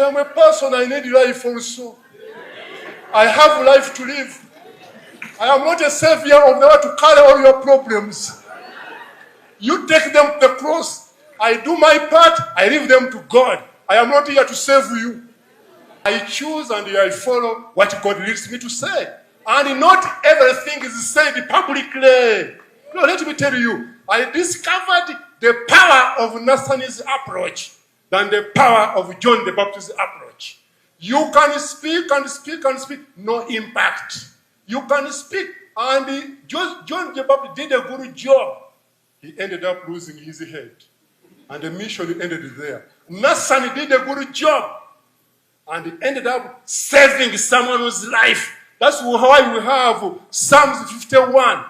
am a person, I need life also. I have life to live. I am not a savior of the world to carry all your problems. You take them to the cross. I do my part, I leave them to God. I am not here to save you. I choose and I follow what God leads me to say. And not everything is said publicly. No, let me tell you, I discovered the power of Nathan's approach than the power of John the Baptist's approach. You can speak and speak and speak, no impact. You can speak, and John the Baptist did a good job. He ended up losing his head. And the mission ended there. Nathan did a good job. And he ended up saving someone's life. That's why we have Psalms 51.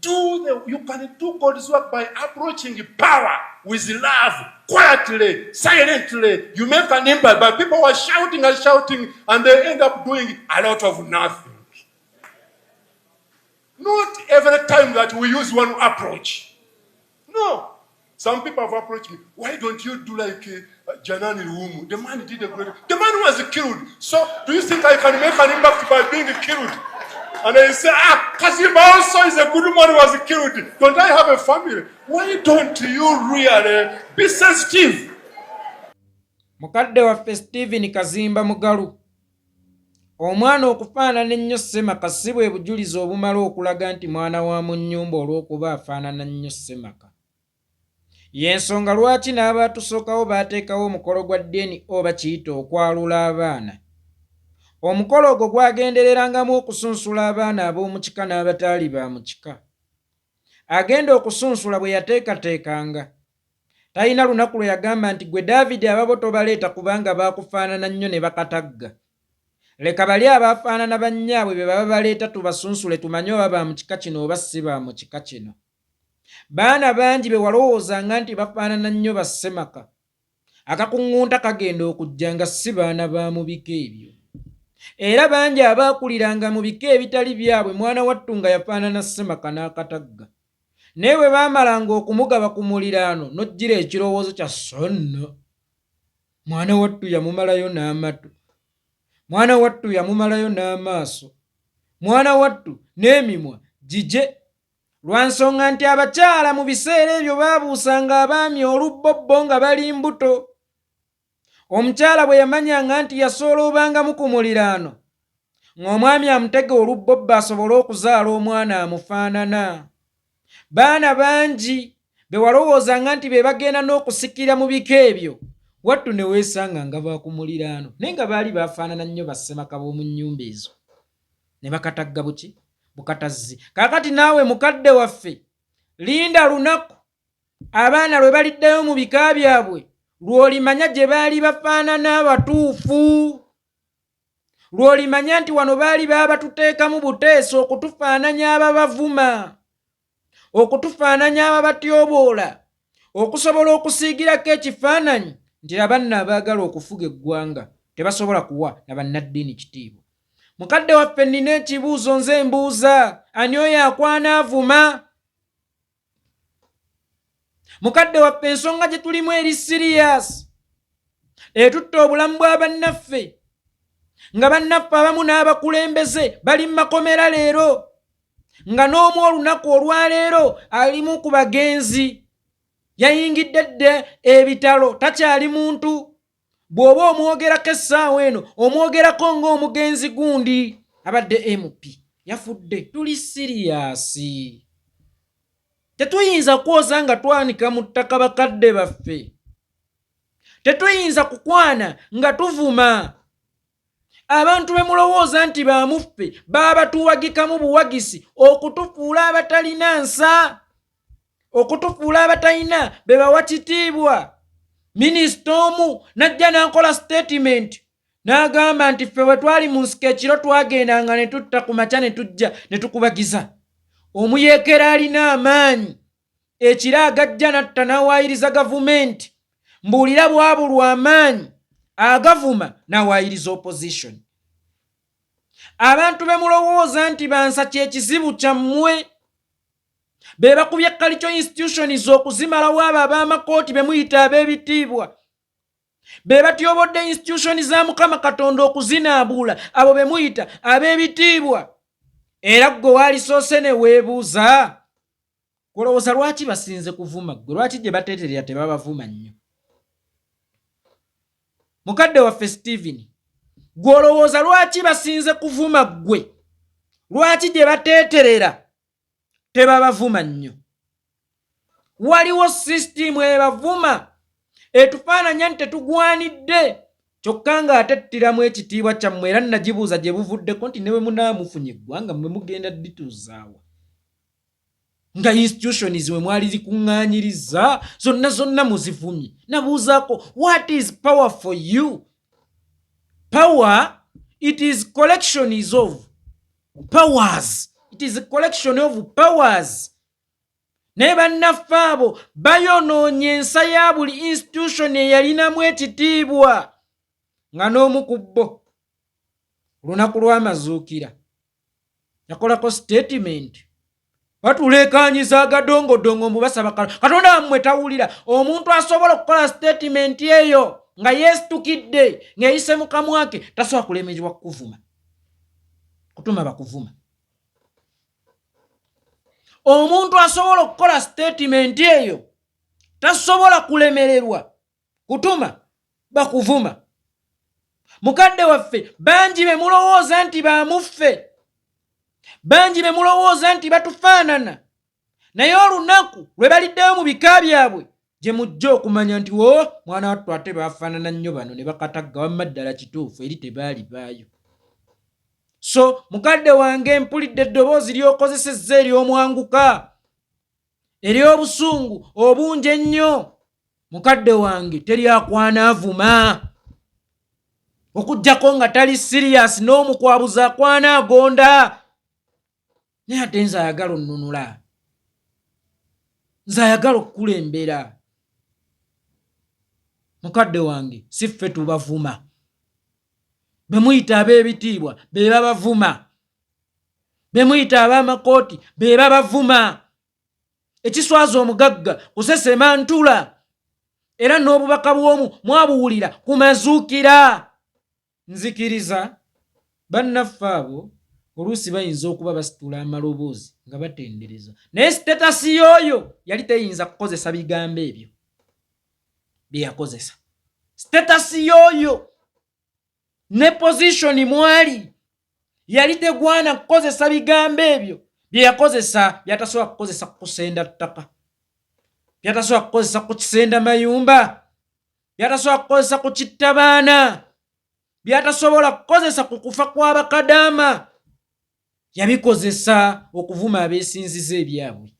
You can do God's work by approaching power with love, quietly, silently. You make an impact, but people are shouting and shouting, and they end up doing a lot of nothing. Not every time that we use one approach. No. Some people have approached me. Why don't you do like Janani Lumu? The man did a great... The man was killed. So do you think I can make an impact by being killed? And I say, Kazimba also is a good man who was killed. Don't I have a family? Why don't you really be sensitive? Mukadde waffe Stephen Kazimba Mugalu. Omwana okufaanana ennyo Ssemaka si bwe bujulizi obumala okulaga nti mwana wa mu nnyumba olw'okuba afaanana nnyo Ssemaka. Y'ensonga lwaki n'abaatusookawo baateekawo omukolo gwa ddeeni oba kiyita okwalula abaana. Omukolo ogwo gwagendererangamu okusunsula abaana ab'omu kika n'abataali ba mu kika. Agenda okusunsula bwe yateekateekanga. Talina lunaku lwe yagamba nti gwe Daavidi ababo tobaleeta kubanga baakufaanana nnyo ne bakatagga. Leka bali abaafaanana bannyaabwe be baba baleeta tubasunsule tumanye oba ba mu kika kino oba si ba mu kika kino. Baana bangi be walowoozanga nti bafaanana nnyo ba Ssemaka. Akakuŋŋunta kagenda okujja nga si baana ba mu bika ebyo. Era bangi abaakuliranga mu bika ebitali byabwe mwana wattu nga yafaanana Ssemaka n'akatagga. Naye bwe baamalanga okumugaba ku muliraano n'ojjira ekirowoozo kya sonna. Mwana wattu yamumalayo n'amatu. Mwana wattu yamumalayo n'amaaso. Mwana wattu n'emimwa gije. Lwa nsonga nti abakyala mu biseera ebyo baabuusanga abaami olubbobbo nga bali mbuto. Omukyala bwe yamanyanga nti yasooloobangamu ku muliraano, ng'omwami amutega olubbobbo asobole okuzaala omwana amufaanana. Baana bangi be walowoozanga nti be bagenda n'okusikira mu bika ebyo, wattu ne weesanga nga baakumuliraano naye nga baali baafaanana nnyo ba Ssemaka b'omu nnyumba ezo. Ne bakatagga buki? Bukatazzi. Kaakati naawe mukadde waffe, linda lunaku abaana lwe baliddayo mu bika byabwe lw'olimanya gye baali bafaanana abatuufu. Lw'olimanya nti wano baali baabatuteekamu buteeso okutufaananya ababavuma, okutufaananya ababatyoboola, okusobola okusiigirako ekifaananyi nti abanna abaagala okufuga eggwanga tebasobola kuwa na bannaddiini kitiibwa. Mukadde waffe nnina ekibuuzo nze mbuuza, ani oyo akwanaavuma? Mukadde waffe ensonga gye tulimu eri siriyasi etutta obulamu bwa bannaffe, nga bannaffe abamu n'abakulembeze bali mu makomera leero, nga n'omu olunaku olwaleero alimu ku bagenzi yayingidde dde ebitalo takyali muntu. Bw'oba omwogerako essaawa eno omwogerako ng'omugenzi gundi abadde MP yafudde. Tuli siriyasi. Tetuyinza kwoza nga twanika mu ttaka bakadde baffe. Tetuyinza kukwana nga tuvuma. Abantu be mulowooza nti bamuffe baba tuwagikamu buwagisi okutufuula abatalina nsa, okutufuula abatalina be bawa kitiibwa. Minisita omu najja n'akola statement n'agamba nti ffe bwe twali mu nsiko ekiro twagendanga ne tutta ku makya ne tujja ne tukubagiza. Omuyeekera alina amaanyi ekiro agajja natta n'awaayiriza gavumenti, mbuulira bwabulwa amaanyi agavuma n'awaayiriza opposition. Abantu be mulowooza nti bansa kyekizibu kyammwe be bakubye Kalicho institutions okuzimalawo abo ab'amakooti be muyita ab'ebitiibwa. be batyobodde institution za Mukama Katonda okuzinaabula, abo be muyita ab'ebitiibwa. Era gwe walisoose ne weebuuza, olowooza lwaki basinze kuvuma ggwe? Lwaki gye bateeterera tebabavuma nnyo? Mukadde waffe Stephen, gwe olowooza lwaki basinze kuvuma ggwe? Lwaki gye bateeterera tebabavuma nnyo? Waliwo sisitimu ebavuma etufaananya nti tetugwanidde, kyokka ng'ate ttiramu ekitiibwa kyammwe. Era nagibuuza gye buvuddeko nti ne bwe munaamufunye eggwanga mwe mugenda ddituuzaawa, nga institutions mwe mwali zikuŋŋaanyiriza zonna muzivumye. Nabuuzaako, what is power for you? Power, it is collections of powers. It is a collection of powers. Naye bannaffe abo bayonoonye ensa ya buli institution eyalinamu ekitiibwa. Nga n'omu ku bo olunaku lw'amazuukira yakolako statement, batuleekaanyiza agadongodongo mbu basaba Katonda wammwe tawulira. Omuntu asobola okukola statement eyo nga yeesitukidde ng'eyise mu kamwa ke tasobola kulemererwa kukuvuma, kutuma bakuvuma. Omuntu asobola okukola statement eyo tasobola kulemererwa kutuma bakuvuma. Mukadde waffe bangi be mulowooza nti bamuffe, bangi be mulowooza nti batufaanana, naye olunaku lwe baliddeyo mu bika byabwe gye mujja okumanya nti mwana wattu ate bafaanana nnyo bano ne bakatagga, wamma ddala kituufu eri tebaali baayo. So mukadde wange, mpulidde eddoboozi ly'okozesezza ery'omwanguka, ery'obusungu obungi ennyo. Mukadde wange, teryakwana avuma, okuggyako nga tali sirias, n'omukwabuza akwana agonda. Naye ate nze ayagala onnunula, nze ayagala okukulembera. Mukadde wange, si ffe tubavuma. Be muyita ab'ebitiibwa be babavuma, be muyita ab'amakooti be babavuma. Ekiswaza omugagga kusesema ntula, era n'obubaka bw'omu mwabuwulira ku mazuukira. Nzikiriza bannaffe abo oluusi bayinza okuba basitula amaloboozi nga batendereza, naye sitatasi y'oyo yali teyinza kukozesa bigambo ebyo bye yakozesa. Sitatasi y'oyo ne position mwali yali tegwana kukozesa bigambo ebyo bye yakozesa. Byatasobola kukozesa kusenda ttaka, byatasobola kukozesa kukisenda mayumba, byatasobola kukozesa kukitta baana, byatasobola kukozesa ku kufa kw'abakadaama. Yabikozesa okuvuma abeesinziza ebyabwe.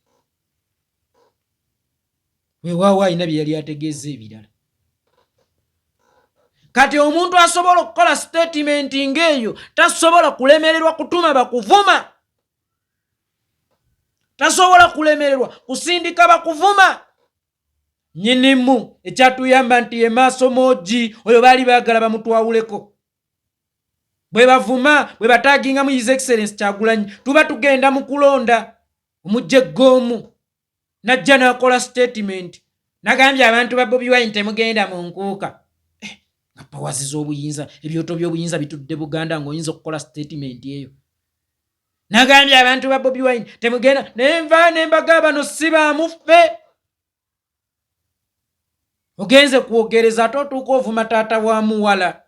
Weewaawo alina bye yali ategeeza ebirala. Kati omuntu asobola okukola statement ng'eyo tasobola kulemererwa kutuma bakuvuma, tasobola kulemererwa kusindika bakuvuma. Nyinimu ekyatuyamba nti ye maaso moogi oyo baali baagala bamutwawuleko. Bwe bavuma, bwe bataaginga mu His Excellency Kyagulanyi, tuba tugenda mu kulonda omujjeggoomu. Najja n'akola statement, nagambye abantu ba Bobi Wine temugenda mu nkuuka. Nga pawazi z'obuyinza, ebyoto by'obuyinza bitudde Buganda ng'oyinza okukola statement eyo. Nagambye abantu ba Bobi Wine temugenda, naye nva ne mbaga bano si bamuffe. Ogenze kwogereza ate otuuka ovuma taata wa muwala.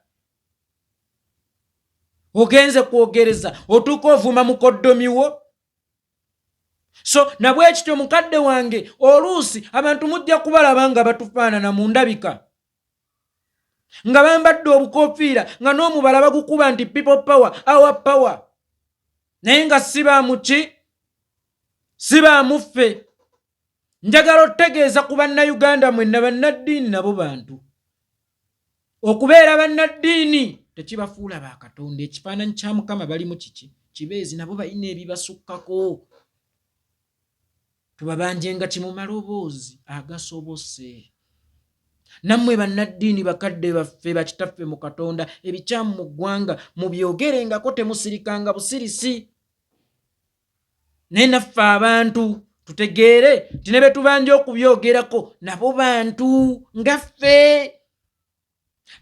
Ogenze kwogereza otuuka ovuma mukoddomi wo. So nabwe kityo mukadde wange, oluusi abantu mujja kubalaba nga batufaanana mu ndabika, nga bambadde obukoofiira nga n'omubala bagukuba nti people power, our power, naye nga si baamuki, si baamuffe. Njagala otegeeza ku bannayuganda mwenna bannaddiini nabo bantu. Okubeera bannaddiini tekibafuula ba Katonda. Ekifaananyi kya Mukama balimu kiki? Kibeezi, nabo balina ebibasukkako. Tubabanjenga kimu maloboozi agasobose. Nammwe bannaddiini bakadde baffe bakitaffe mu Katonda, ebikyamu mu ggwanga mubyogerengako, temusirikanga busirisi. Naye naffe abantu tutegeere nti ne be tubanja okubyogerako nabo bantu nga ffe.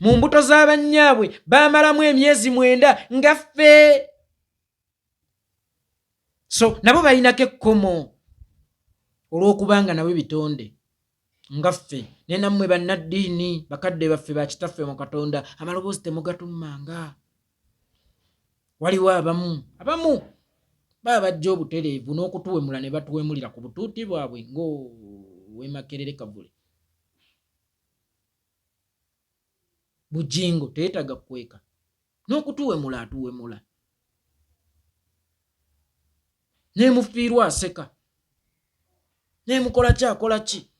mu mbuto z'abannyaabwe baamalamu emyezi 9 nga ffe. So nabo balinako ekkomo olw'okubanga nabo bitonde nga ffe. Naye nammwe bannaddiini bakadde baffe bakitaffe mu Katonda amaloboozi temugatummanga. Waliwo abamu baba bajja obutereevu n'okutuwemula ne batuwemulira ku butuuti bwabwe ng'owemakerere Kavule. Bujingo teetaga kweka n'okutuwemula atuwemula. Nemufiirwa aseka, nemukola ki akola ki.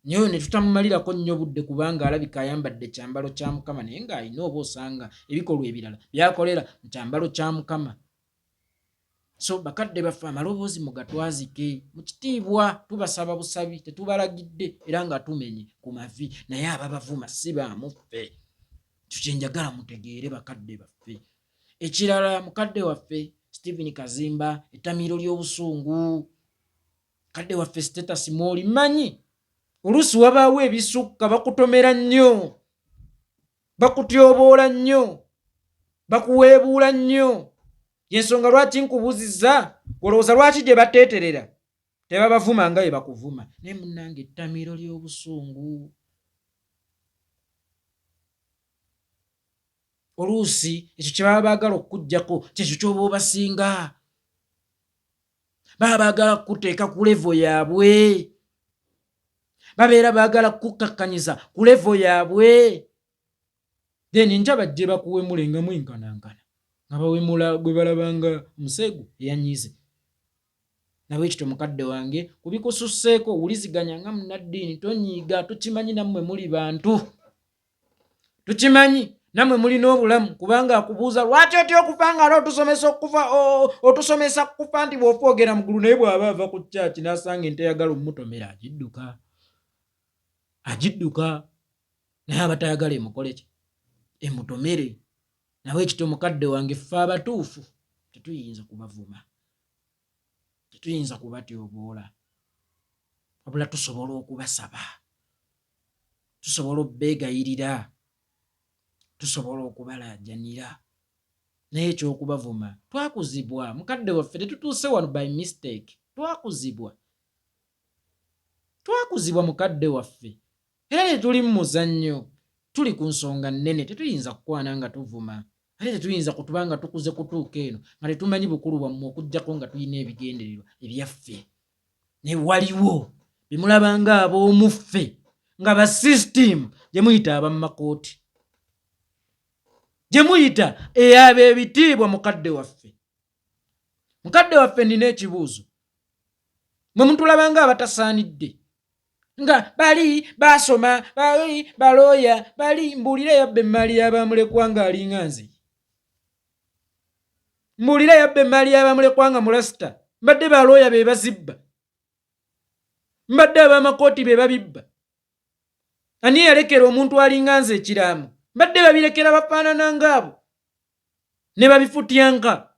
Nyo ne tutamumalirako nnyo budde kubanga alabika ayambadde kyambalo kya Mukama naye ng'alina oba osanga ebikolwa ebirala byakolera mu kyambalo kya Mukama. So bakadde baffe amaloboozi mugatwazike mu kitiibwa. Tubasaba busabi, tetubalagidde era nga tumenye ku mavi, naye ababavuma si baamu ffe. Kye njagala mutegeere bakadde baffe. Ekirala mukadde waffe Stephen Kazimba, ettamiiro ly'obusungu. Kadde waffe status mwoli manyi. Oluusi wabaawo ebisukka bakutomera nnyo, bakutyoboola nnyo, bakuweebuula nnyo. Yensonga lwaki nkubuuzizza, olowooza lwaki gye bateeterera tebabavuma nga bye bakuvuma. Naye munnange ettamiiro ly'obusungu oluusi ekyo kye baba baagala okukuggyako kyekyo ky'oba obasinga. Baba baagala kukuteeka ku levo yaabwe, babeera baagala kukukakkanyiza ku levo yaabwe. Then nja bajje bakuwemule nga mwenkanankana, nga bawemula gwe balabanga Musegu eyanyize. Nawe ekito mukadde wange kubikususseeko wuliziganya nga munnaddiini, tonyiiga. Tukimanyi nammwe muli bantu, tukimanyi nammwe mulina obulamu, kubanga akubuuza lwaki otya okufa nga otusomesa kufa nti bw'ofa ogera mu ggulu. Naye bw'aba ava ku kyaki n'asanga ente yagala omutomera agidduka. Naye abatayagala emukole ki? Emutomere. Nawe ekito mukadde wange ffe abatuufu tetuyinza kubavuma, tetuyinza kubatyoboola, wabula tusobola okubasaba, tusobola obbeegayirira, tusobola okubalaajanira. Naye ekyokubavuma twakuzibwa. Mukadde waffe tetutuuse wano by mistake, twakuzibwa mukadde waffe. Era tuli mu muzannyo, tuli ku nsonga nnene, tetuyinza kukwana nga tuvuma. Ate tetuyinza kutubanga tukuze kutuuka eno nga tetumanyi bukulu bwammwe okuggyako nga tulina ebigendererwa ebyaffe. Ne waliwo bemulabanga ab'omuffe nga ba system gye muyita abammakooti, gye muyita ab'ebitiibwa. Mukadde waffe nina ekibuuzo. Mwe mutulabanga abatasaanidde nga bali basoma, bali balooya, bali mbuulire yabba emmaali y'abamulekwa nga alinga nze, mbuulire yabba emmaali y'abamulekwa nga mulasita. Mbadde balooya be bazibba, mbadde ab'amakooti be babibba. Ani yalekera omuntu alinga nze ekiraamu? Mbadde babirekera bafaanana ngaabo ne babifutyanka.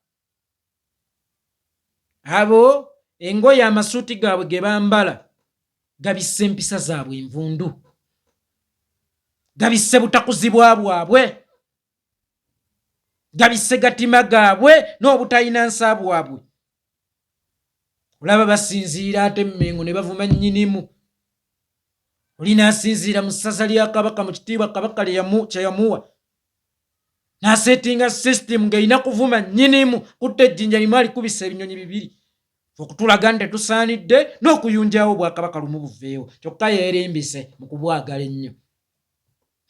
Abo engoye amasuuti gaabwe ge bambala gabisse empisa zaabwe envundu, gabisse butakuzibwa bwabwe, gabisse gatima gaabwe n'obutalina nsa bwabwe. Olaba basinziira ate Mmengo ne bavuma nnyinimu. Olina asinziira mu ssaza lya Kabaka mu kitiibwa Kabaka kye yamuwa, n'aseetinga system ng'erina kuvuma nnyinimu, kutta ejjinja limu alikubisa ebinyonyi 2. Okutulaga nti tusaanidde n'okuyunjawo Obwakabaka lumu buveewo. Kyokka yeerimbise mu kubwagala ennyo.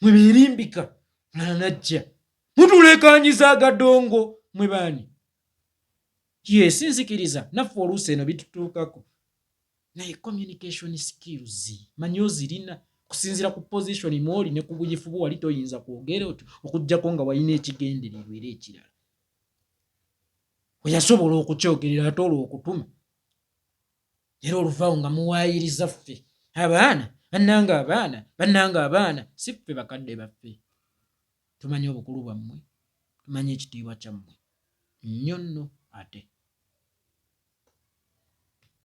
Mwe beerimbika najja mutulekanyiza agadongo mwe baani. Sinzikiriza naffe oluusi eno bitutuukako, naye communication skills manyi ozirina kusinziira ku position mwoli ne ku buyifu bwo. Wali toyinza kwogera otyo okuggyako nga walina ekigendererwa era ekirala. Weyasobola okukyogerera ate olw'okutuma. Era oluvaawo nga muwaayiriza ffe abaana bannanga abaana. Si ffe bakadde baffe. Tumanyi obukulu bwammwe, tumanyi ekitiibwa kyammwe nnyo nno ate.